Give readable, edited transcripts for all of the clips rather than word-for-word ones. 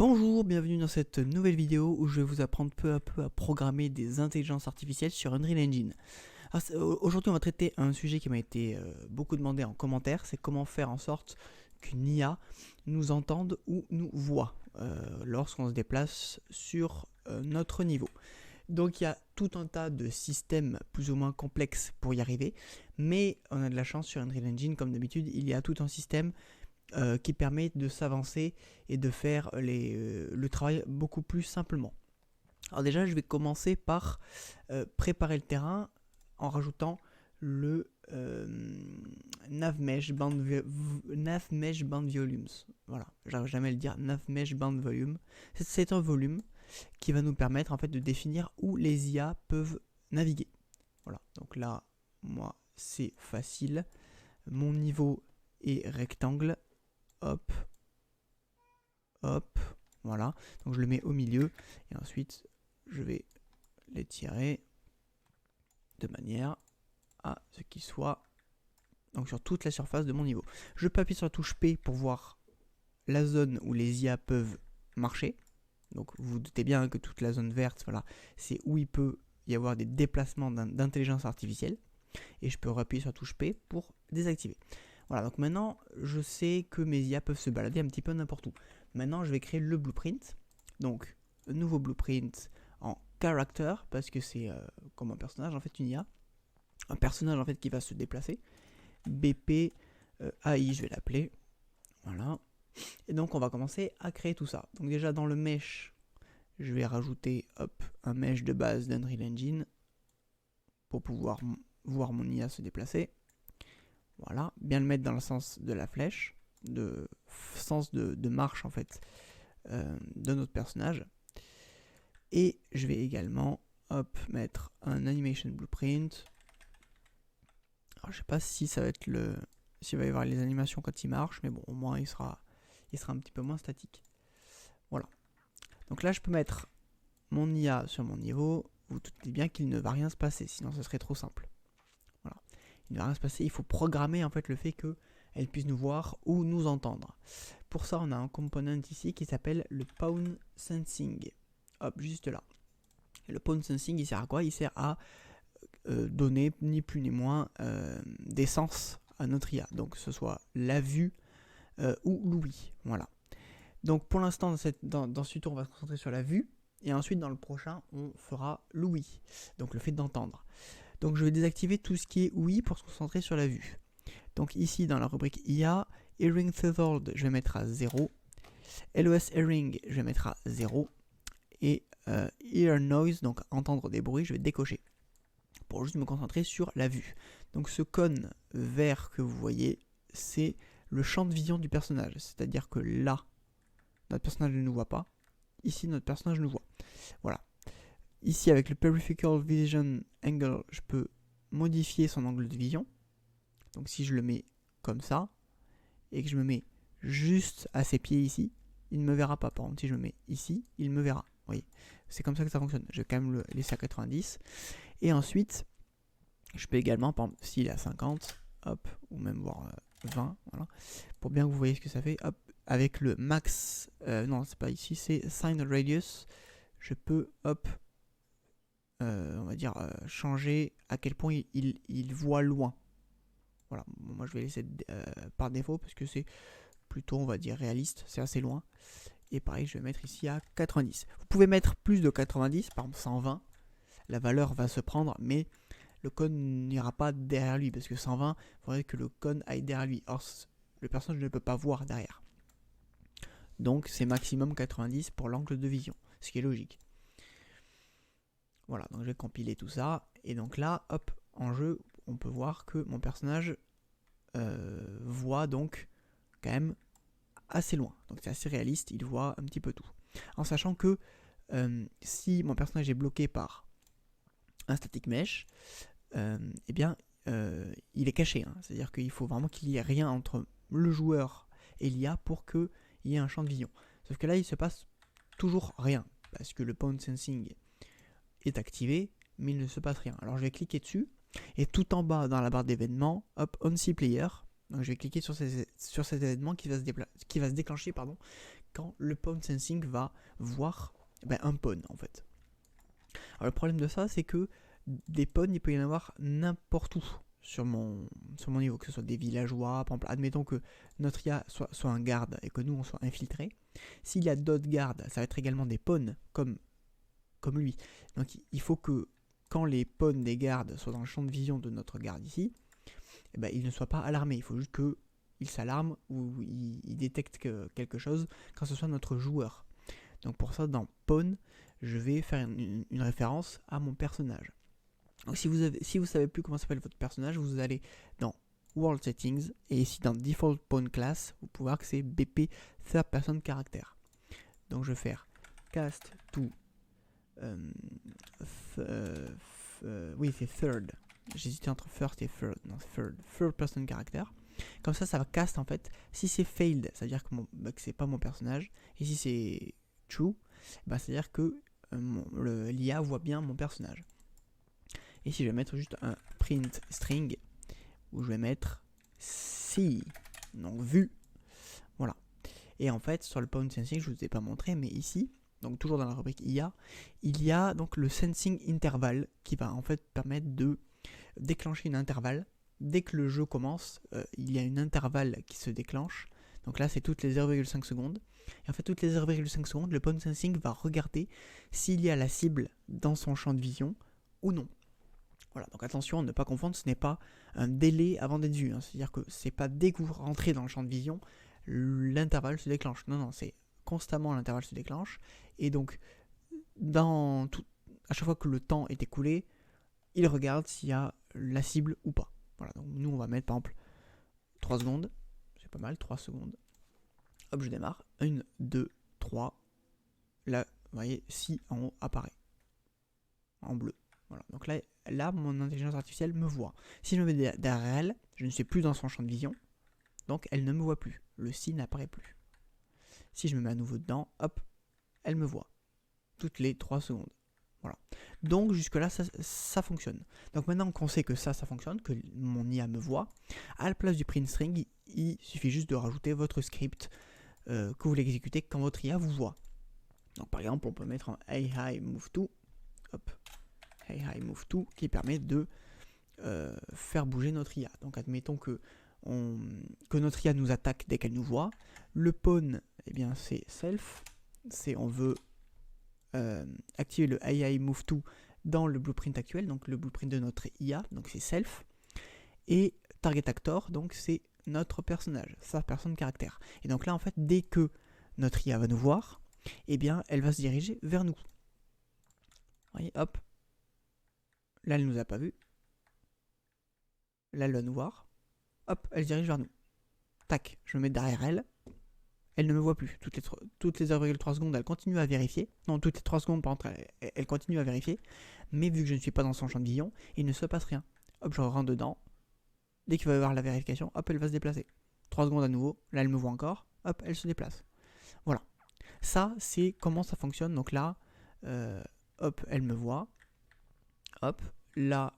Bonjour, bienvenue dans cette nouvelle vidéo où je vais vous apprendre peu à peu à programmer des intelligences artificielles sur Unreal Engine. Aujourd'hui on va traiter un sujet qui m'a été beaucoup demandé en commentaire, c'est comment faire en sorte qu'une IA nous entende ou nous voit lorsqu'on se déplace sur notre niveau. Donc il y a tout un tas de systèmes plus ou moins complexes pour y arriver, mais on a de la chance sur Unreal Engine, comme d'habitude, il y a tout un système qui permet de s'avancer et de faire le travail beaucoup plus simplement. Alors déjà, je vais commencer par préparer le terrain en rajoutant le NavMesh Band Volumes. Voilà, j'arrive jamais à le dire, NavMesh Band Volume. C'est un volume qui va nous permettre en fait de définir où les IA peuvent naviguer. Voilà, donc là, moi, c'est facile. Mon niveau est rectangle. Hop, hop, voilà. Donc je le mets au milieu et ensuite je vais l'étirer de manière à ce qu'il soit donc sur toute la surface de mon niveau. Je peux appuyer sur la touche P pour voir la zone où les IA peuvent marcher. Donc vous vous doutez bien que toute la zone verte, voilà, c'est où il peut y avoir des déplacements d'intelligence artificielle. Et je peux appuyer sur la touche P pour désactiver. Voilà, donc maintenant, je sais que mes IA peuvent se balader un petit peu n'importe où. Maintenant, je vais créer le blueprint. Donc, un nouveau blueprint en character, parce que c'est comme un personnage, en fait, une IA. Un personnage, en fait, qui va se déplacer. BP AI, je vais l'appeler. Voilà. Et donc, on va commencer à créer tout ça. Donc, déjà, dans le mesh, je vais rajouter, hop, un mesh de base d'Unreal Engine pour pouvoir voir mon IA se déplacer. Voilà, bien le mettre dans le sens de la flèche, sens de marche en fait de notre personnage. Et je vais également hop, mettre un animation blueprint. Alors je sais pas si ça va être s'il va y avoir les animations quand il marche, mais bon au moins il sera un petit peu moins statique. Voilà. Donc là je peux mettre mon IA sur mon niveau. Vous doutez bien qu'il ne va rien se passer, sinon ce serait trop simple. Voilà. Il ne va rien se passer, il faut programmer en fait le fait qu'elle puisse nous voir ou nous entendre. Pour ça, on a un component ici qui s'appelle le Pawn Sensing. Hop, juste là. Et le Pawn Sensing, il sert à quoi? Il sert à donner ni plus ni moins des sens à notre IA. Donc que ce soit la vue ou l'ouïe. Voilà. Donc pour l'instant, dans ce tuto, on va se concentrer sur la vue. Et ensuite, dans le prochain, on fera l'ouïe. Donc le fait d'entendre. Donc je vais désactiver tout ce qui est ouïe pour se concentrer sur la vue. Donc ici dans la rubrique IA, Hearing Threshold, je vais mettre à 0. LOS Hearing, je vais mettre à 0. Et Ear Noise, donc entendre des bruits, je vais décocher. Pour juste me concentrer sur la vue. Donc ce cône vert que vous voyez, c'est le champ de vision du personnage. C'est-à-dire que là, notre personnage ne nous voit pas. Ici, notre personnage nous voit. Voilà. Ici, avec le Peripheral Vision Angle, je peux modifier son angle de vision. Donc si je le mets comme ça, et que je me mets juste à ses pieds ici, il ne me verra pas. Par contre, si je me mets ici, il me verra. Vous voyez, c'est comme ça que ça fonctionne. Je vais quand même le laisser à 90. Et ensuite, je peux également, par exemple, s'il est à 50, hop, ou même voir 20, voilà, pour bien que vous voyez ce que ça fait, hop, avec le max, non, c'est pas ici, c'est Sign Radius, je peux, hop, on va dire, changer à quel point il voit loin. Voilà, bon, moi je vais laisser par défaut parce que c'est plutôt, on va dire, réaliste, c'est assez loin. Et pareil, je vais mettre ici à 90. Vous pouvez mettre plus de 90, par exemple 120, la valeur va se prendre, mais le cône n'ira pas derrière lui, parce que 120, il faudrait que le cône aille derrière lui. Or, le personnage ne peut pas voir derrière. Donc c'est maximum 90 pour l'angle de vision, ce qui est logique. Voilà, donc je vais compiler tout ça, et donc là, hop, en jeu, on peut voir que mon personnage voit donc quand même assez loin. Donc c'est assez réaliste, il voit un petit peu tout. En sachant que si mon personnage est bloqué par un static mesh, eh bien il est caché. Hein. C'est-à-dire qu'il faut vraiment qu'il n'y ait rien entre le joueur et l'IA pour qu'il y ait un champ de vision. Sauf que là, il se passe toujours rien, parce que le Pawn Sensing est activé, mais il ne se passe rien. Alors je vais cliquer dessus, et tout en bas dans la barre d'événements, hop, on see player. Donc je vais cliquer sur cet événement qui va se déclencher quand le pawn sensing va voir un pawn en fait. Alors le problème de ça, c'est que des pawns, il peut y en avoir n'importe où sur mon niveau, que ce soit des villageois, par exemple, admettons que notre IA soit un garde et que nous on soit infiltré. S'il y a d'autres gardes, ça va être également des pawns comme lui. Donc il faut que quand les pawns des gardes soient dans le champ de vision de notre garde ici, ils ne soient pas alarmés. Il faut juste qu'ils s'alarment ou ils détectent quelque chose quand ce soit notre joueur. Donc pour ça, dans pawn, je vais faire une référence à mon personnage. Donc si vous savez plus comment s'appelle votre personnage, vous allez dans World Settings et ici dans Default Pawn Class, vous pouvez voir que c'est BP Third Person Character. Donc je vais faire Cast to oui, c'est Third. J'hésitais entre First et Third. Non, Third Person Character. Comme ça va cast en fait. Si c'est failed, ça veut dire que c'est pas mon personnage. Et si c'est true, ça veut dire que l'IA voit bien mon personnage. Et si je vais mettre juste un print string où je vais mettre see, donc vu, voilà. Et en fait sur le pawn sensing, je vous ai pas montré, mais ici, donc toujours dans la rubrique IA, il y a donc le sensing interval qui va en fait permettre de déclencher une intervalle. Dès que le jeu commence, il y a une intervalle qui se déclenche. Donc là, c'est toutes les 0,5 secondes. Et en fait, toutes les 0,5 secondes, le pawn sensing va regarder s'il y a la cible dans son champ de vision ou non. Voilà, donc attention à ne pas confondre, ce n'est pas un délai avant d'être vu. C'est-à-dire que c'est pas dès que vous rentrez dans le champ de vision, l'intervalle se déclenche. Non, c'est constamment l'intervalle se déclenche. Et donc, à chaque fois que le temps est écoulé, il regarde s'il y a la cible ou pas. Voilà, donc nous on va mettre par exemple 3 secondes. C'est pas mal, 3 secondes. Hop, je démarre. 1, 2, 3. Là, vous voyez, si en haut apparaît. En bleu. Voilà, donc là, mon intelligence artificielle me voit. Si je me mets derrière elle, je ne suis plus dans son champ de vision. Donc elle ne me voit plus. Le si n'apparaît plus. Si je me mets à nouveau dedans, hop, elle me voit. Toutes les 3 secondes. Voilà. Donc jusque là ça fonctionne. Donc maintenant qu'on sait que ça fonctionne, que mon IA me voit, à la place du print string, il suffit juste de rajouter votre script que vous voulez exécuter quand votre IA vous voit. Donc par exemple on peut mettre un hey hi move to, hop, hey hi move to qui permet de faire bouger notre IA. Donc admettons que notre IA nous attaque dès qu'elle nous voit. Le pawn, eh bien c'est self, c'est on veut activer le AI Move To dans le blueprint actuel, donc le blueprint de notre IA, donc c'est self, et target actor, donc c'est notre personnage, sa personne caractère. Et donc là en fait, dès que notre IA va nous voir, eh bien elle va se diriger vers nous. Vous voyez, hop, là elle nous a pas vu, là elle va nous voir, hop, elle se dirige vers nous. Tac, je me mets derrière elle. Elle ne me voit plus. Toutes les 0,3 secondes, elle continue à vérifier. Non, toutes les 3 secondes, par contre, elle continue à vérifier. Mais vu que je ne suis pas dans son champ de vision, il ne se passe rien. Hop, je rentre dedans. Dès qu'il va y avoir la vérification, hop, elle va se déplacer. 3 secondes à nouveau. Là, elle me voit encore. Hop, elle se déplace. Voilà. Ça, c'est comment ça fonctionne. Donc là, hop, elle me voit. Hop, là,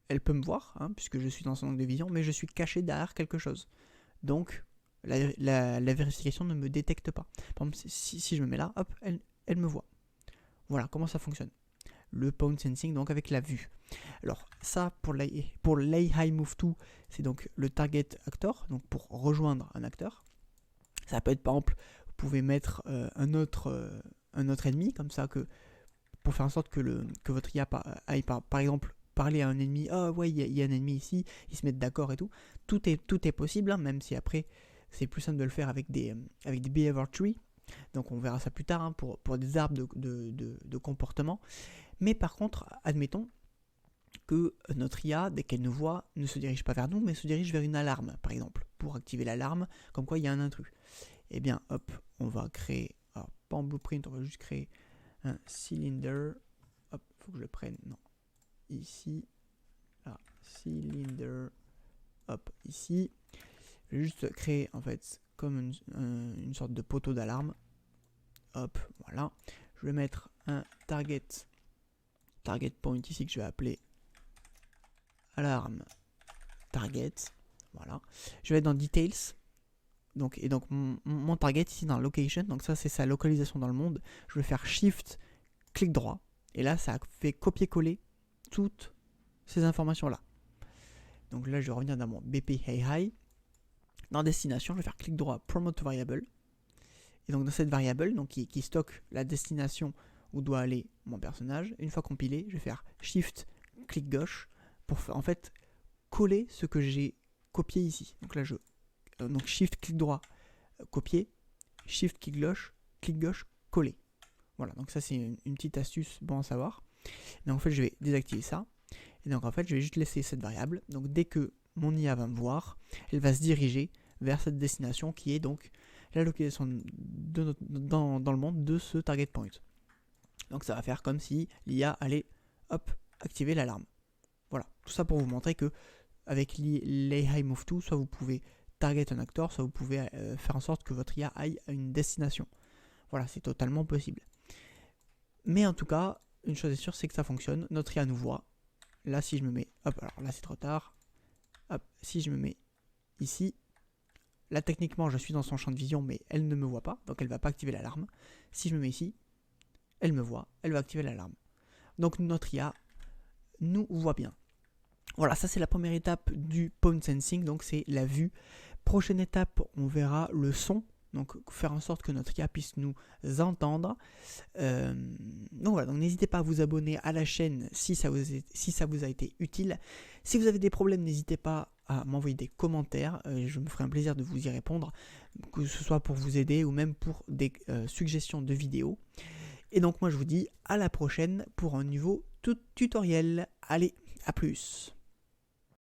elle peut me voir, puisque je suis dans son angle de vision, mais je suis caché derrière quelque chose. Donc, la vérification ne me détecte pas. Par exemple, si je me mets là, hop, elle me voit. Voilà comment ça fonctionne. Le pawn sensing, donc avec la vue. Alors ça, pour lay high move to, c'est donc le target actor, donc pour rejoindre un acteur. Ça peut être par exemple, vous pouvez mettre un autre ennemi, comme ça, pour faire en sorte que votre IA aille par exemple parler à un ennemi. Ah ouais, il y a un ennemi ici, ils se mettent d'accord et tout. Tout est possible, même si après c'est plus simple de le faire avec des behavior trees. Donc on verra ça plus tard pour des arbres de comportement. Mais par contre, admettons que notre IA, dès qu'elle nous voit, ne se dirige pas vers nous, mais se dirige vers une alarme, par exemple, pour activer l'alarme, comme quoi il y a un intrus. Eh bien, hop, on va créer, alors pas en blueprint, on va juste créer un cylinder. Hop, faut que je le prenne, non. Ici, là, cylinder, hop, ici. Je vais juste créer en fait comme une sorte de poteau d'alarme. Hop, voilà. Je vais mettre un target point ici que je vais appeler alarme target. Voilà. Je vais être dans details. Donc mon target ici dans location, donc ça c'est sa localisation dans le monde, je vais faire shift, clic droit, et là ça fait copier-coller toutes ces informations là. Donc là je vais revenir dans mon BP Hey Hi, dans destination je vais faire clic droit, promote variable, et donc dans cette variable donc qui stocke la destination où doit aller mon personnage, une fois compilé, je vais faire shift, clic gauche, pour en fait coller ce que j'ai copié ici. Donc là donc shift, clic droit, copier, shift, clic gauche, coller. Voilà, donc ça c'est une petite astuce bon à savoir. Donc en fait je vais désactiver ça. Et donc en fait je vais juste laisser cette variable. Donc dès que mon IA va me voir, elle va se diriger vers cette destination qui est donc la localisation dans le monde de ce target point. Donc ça va faire comme si l'IA allait hop, activer l'alarme. Voilà, tout ça pour vous montrer que avec l'AI Move To, soit vous pouvez target un acteur, soit vous pouvez faire en sorte que votre IA aille à une destination. Voilà, c'est totalement possible. Mais en tout cas, une chose est sûre, c'est que ça fonctionne. Notre IA nous voit. Là, si je me mets, hop, alors là c'est trop tard. Hop, si je me mets ici, là techniquement je suis dans son champ de vision, mais elle ne me voit pas, donc elle ne va pas activer l'alarme. Si je me mets ici, elle me voit, elle va activer l'alarme. Donc notre IA nous voit bien. Voilà, ça c'est la première étape du Pawn Sensing, donc c'est la vue. Prochaine étape, on verra le son, donc faire en sorte que notre IA puisse nous entendre. Donc voilà, donc n'hésitez pas à vous abonner à la chaîne si ça vous a été utile. Si vous avez des problèmes, n'hésitez pas à m'envoyer des commentaires, je me ferai un plaisir de vous y répondre, que ce soit pour vous aider ou même pour des suggestions de vidéos. Et donc moi je vous dis à la prochaine pour un nouveau tutoriel. Allez, à plus!